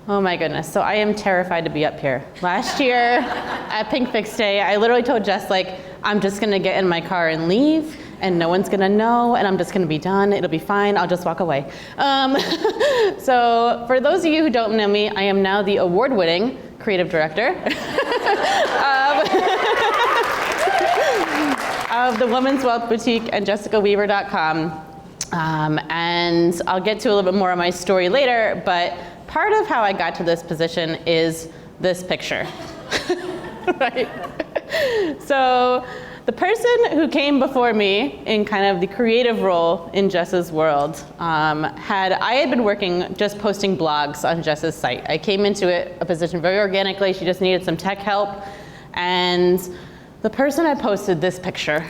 Oh my goodness, so I am terrified to be up here. Last year at Pink Fix Day, I literally told Jess, like, I'm just gonna get in my car and leave, and no one's gonna know, and I'm just gonna be done, it'll be fine, I'll just walk away. So for those of you who don't know me, I am now the award-winning creative director of the Women's Wealth Boutique and JessicaWeaver.com. And I'll get to a little bit more of my story later, but part of how I got to this position is this picture, right? So the person who came before me in kind of the creative role in Jess's world, I had been working just posting blogs on Jess's site. I came into a position very organically. She just needed some tech help. And the person had posted this picture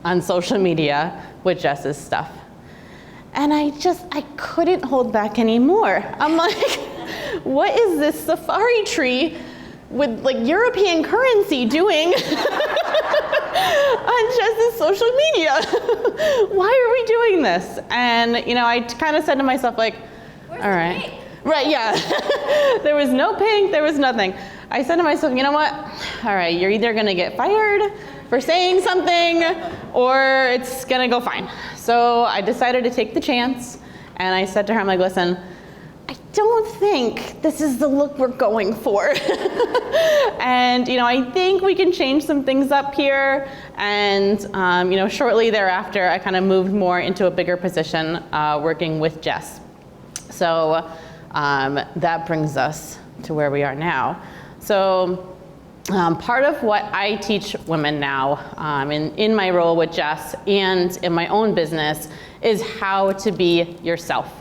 on social media with Jess's stuff. And I couldn't hold back anymore. I'm like, what is this safari tree with like European currency doing on Jess's social media? Why are we doing this? And I kind of said to myself, like, all right. Right, yeah. There was no pink, there was nothing. I said to myself, you know what? All right, you're either gonna get fired for saying something or it's gonna go fine. So I decided to take the chance, and I said to her, I'm like, listen, I don't think this is the look we're going for. And I think we can change some things up here. And shortly thereafter, I kind of moved more into a bigger position working with Jess. So that brings us to where we are now. So part of what I teach women now in my role with Jess and in my own business is how to be yourself.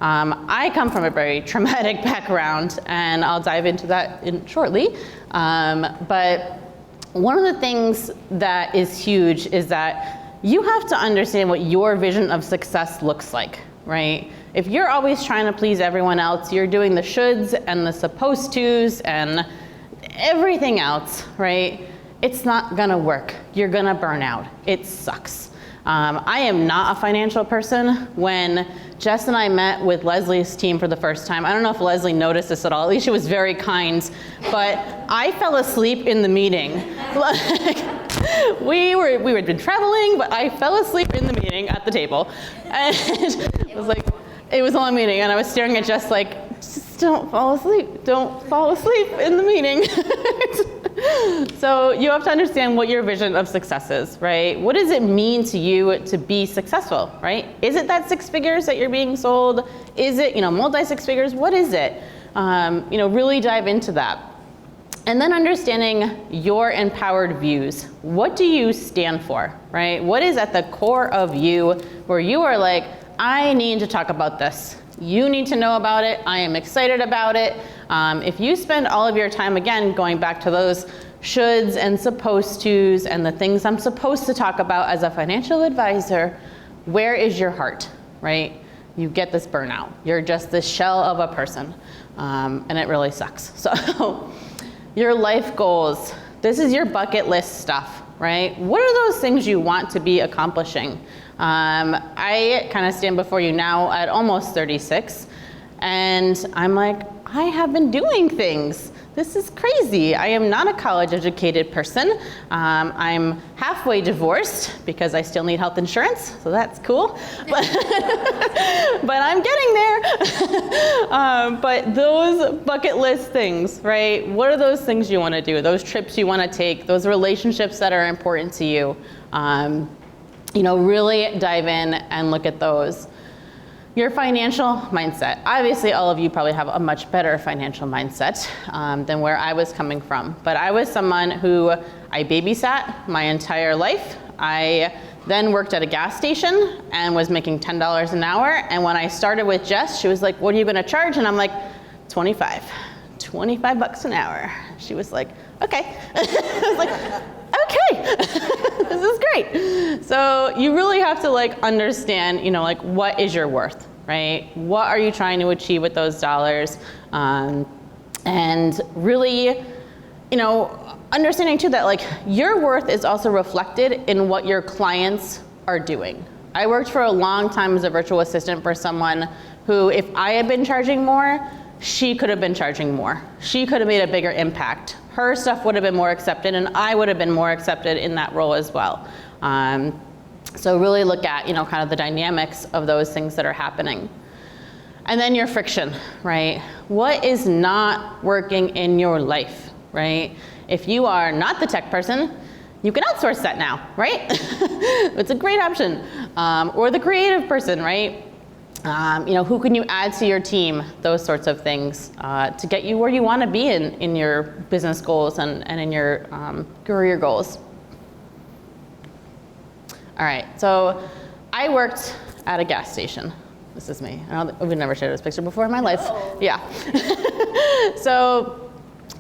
I come from a very traumatic background, and I'll dive into that shortly. But one of the things that is huge is that you have to understand what your vision of success looks like, right? If you're always trying to please everyone else, you're doing the shoulds and the supposed tos and everything else, right? It's not gonna work. You're gonna burn out. It sucks. I am not a financial person. When Jess and I met with Leslie's team for the first time, I don't know if Leslie noticed this at all, at least she was very kind, but I fell asleep in the meeting. We had been traveling, but I fell asleep in the meeting at the table. And it was a long meeting, and I was staring at Jess like, just don't fall asleep. Don't fall asleep in the meeting. So you have to understand what your vision of success is, right? What does it mean to you to be successful, right? Is it that 6 figures that you're being sold? Is it, multi-6 figures? What is it? Really dive into that. And then understanding your empowered views. What do you stand for, right? What is at the core of you where you are like, I need to talk about this. You need to know about it. I am excited about it. If you spend all of your time, again, going back to those shoulds and supposed tos and the things I'm supposed to talk about as a financial advisor, where is your heart, right? You get this burnout. You're just this shell of a person, and it really sucks. So your life goals, this is your bucket list stuff, right? What are those things you want to be accomplishing? I kind of stand before you now at almost 36, and I'm like, I have been doing things. This is crazy. I am not a college-educated person. I'm halfway divorced because I still need health insurance, so that's cool. But I'm getting there. But those bucket list things, right? What are those things you want to do? Those trips you want to take? Those relationships that are important to you? Really dive in and look at those. Your financial mindset. Obviously, all of you probably have a much better financial mindset than where I was coming from. But I was someone who I babysat my entire life. I then worked at a gas station and was making $10 an hour. And when I started with Jess, she was like, what are you gonna charge? And I'm like, 25 bucks an hour. She was like, okay. I was like, okay, this is great. So you really have to understand, what is your worth, right? What are you trying to achieve with those dollars? And really, understanding too that your worth is also reflected in what your clients are doing. I worked for a long time as a virtual assistant for someone who, if I had been charging more, she could have been charging more. She could have made a bigger impact. Her stuff would have been more accepted, and I would have been more accepted in that role as well. So really look at, kind of the dynamics of those things that are happening. And then your friction, right? What is not working in your life, right? If you are not the tech person, you can outsource that now, right? It's a great option. Or the creative person, right? Who can you add to your team? Those sorts of things to get you where you want to be in your business goals and in your career goals. All right, so I worked at a gas station. This is me. We've never shared this picture before in my life. Yeah. So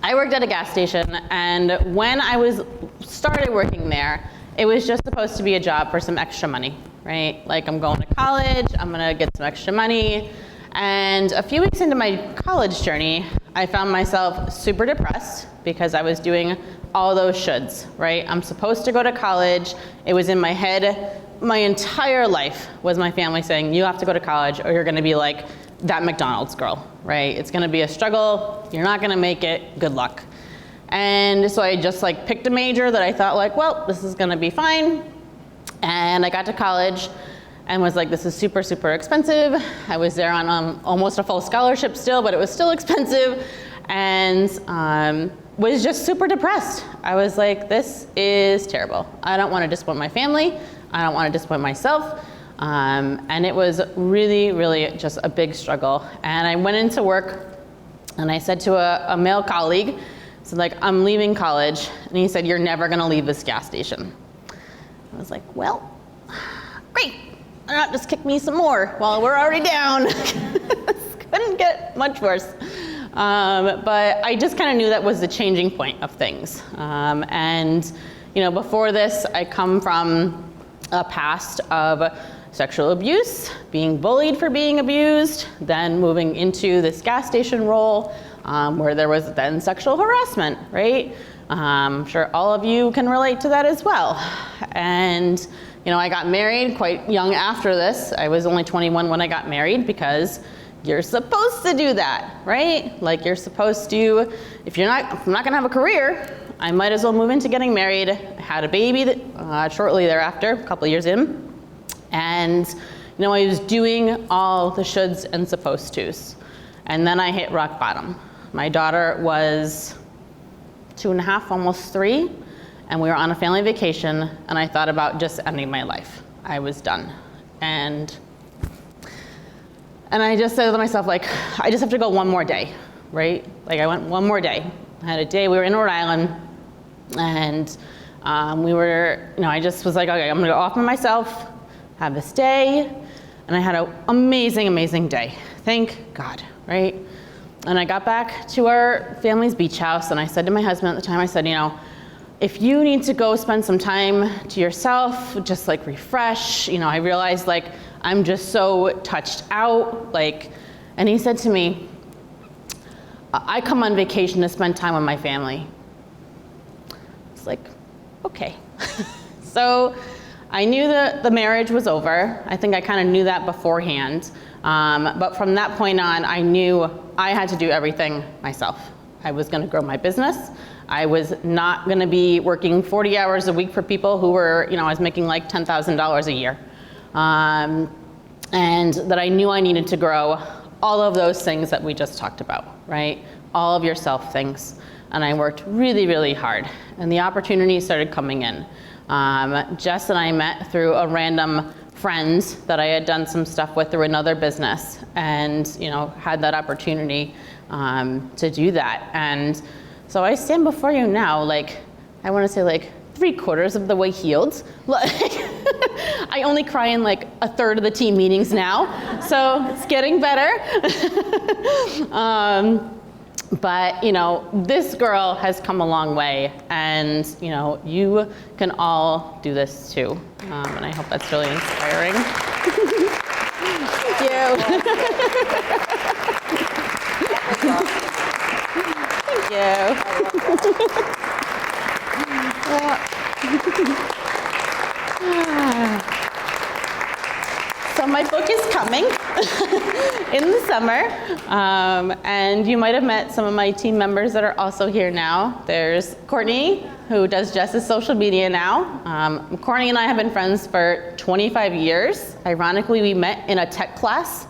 I worked at a gas station, and when I started working there, it was just supposed to be a job for some extra money, right? Like, I'm going to college, I'm gonna get some extra money. And a few weeks into my college journey, I found myself super depressed because I was doing all those shoulds, right? I'm supposed to go to college. It was in my head. My entire life was my family saying, you have to go to college or you're gonna be like that McDonald's girl, right? It's gonna be a struggle. You're not gonna make it. Good luck. And so I just picked a major that I thought well, this is gonna be fine. And I got to college and was like, this is super, super expensive. I was there on almost a full scholarship still, but it was still expensive. And was just super depressed. I was like, this is terrible. I don't want to disappoint my family. I don't want to disappoint myself. And it was really, really just a big struggle. And I went into work and I said to a male colleague, I'm leaving college. And he said, you're never gonna leave this gas station. I was like, well, great. Why not just kick me some more while we're already down? Couldn't get much worse. But I just kind of knew that was the changing point of things. And before this, I come from a past of sexual abuse, being bullied for being abused, then moving into this gas station role where there was then sexual harassment, right? I'm sure all of you can relate to that as well. And I got married quite young after this. I was only 21 when I got married because you're supposed to do that, right? You're supposed to, if I'm not gonna have a career, I might as well move into getting married. I had a baby shortly thereafter, a couple of years in. And I was doing all the shoulds and supposed tos. And then I hit rock bottom. My daughter was 2.5, almost 3, and we were on a family vacation, and I thought about just ending my life. I was done. And I just said to myself, I just have to go one more day, right? I went one more day. I had a day, we were in Rhode Island, and I just was like, okay, I'm gonna go off by myself, have this day, and I had an amazing, amazing day. Thank God, right? And I got back to our family's beach house, and I said to my husband at the time, I said, if you need to go spend some time to yourself, just refresh, I realized I'm just so touched out, and he said to me, I come on vacation to spend time with my family. It's okay. So I knew that the marriage was over. I think I kind of knew that beforehand. But from that point on, I knew I had to do everything myself. I was gonna grow my business. I was not gonna be working 40 hours a week for people who were, I was making $10,000 a year. And that I knew I needed to grow all of those things that we just talked about, right? All of your self things. And I worked really, really hard. And the opportunities started coming in. Jess and I met through a random friend that I had done some stuff with through another business, and had that opportunity to do that. And so I stand before you now, I want to say 3/4 of the way healed. I only cry in 1/3 of the team meetings now, so it's getting better. But this girl has come a long way, and you can all do this too. And I hope that's really inspiring. Thank you. Thank you. So my book is coming. in the summer. And you might have met some of my team members that are also here now. There's Courtney, who does Jess's social media now. Courtney and I have been friends for 25 years. Ironically, we met in a tech class.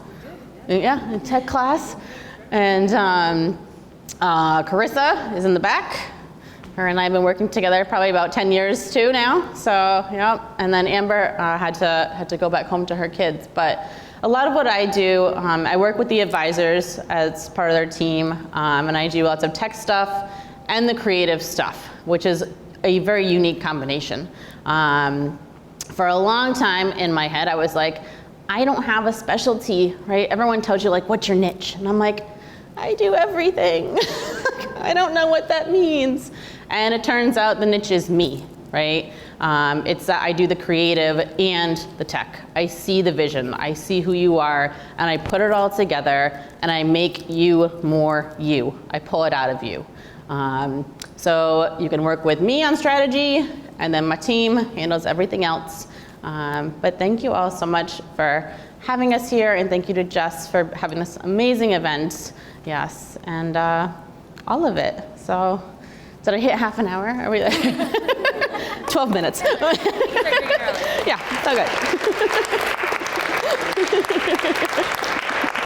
Yeah, a tech class. And Carissa is in the back. Her and I have been working together probably about 10 years too now. So, yeah. And then Amber had to go back home to her kids. But a lot of what I do, I work with the advisors as part of their team, and I do lots of tech stuff and the creative stuff, which is a very unique combination. For a long time in my head, I was like, I don't have a specialty, right? Everyone tells you, like, what's your niche? And I'm like, I do everything. I don't know what that means. And it turns out the niche is me, right? It's that I do the creative and the tech. I see the vision, I see who you are, and I put it all together, and I make you more you. I pull it out of you. So you can work with me on strategy, and then my team handles everything else. But thank you all so much for having us here, and thank you to Jess for having this amazing event. Yes, and all of it. So, did I hit half an hour? Are we there? 12 minutes. Yeah, so good.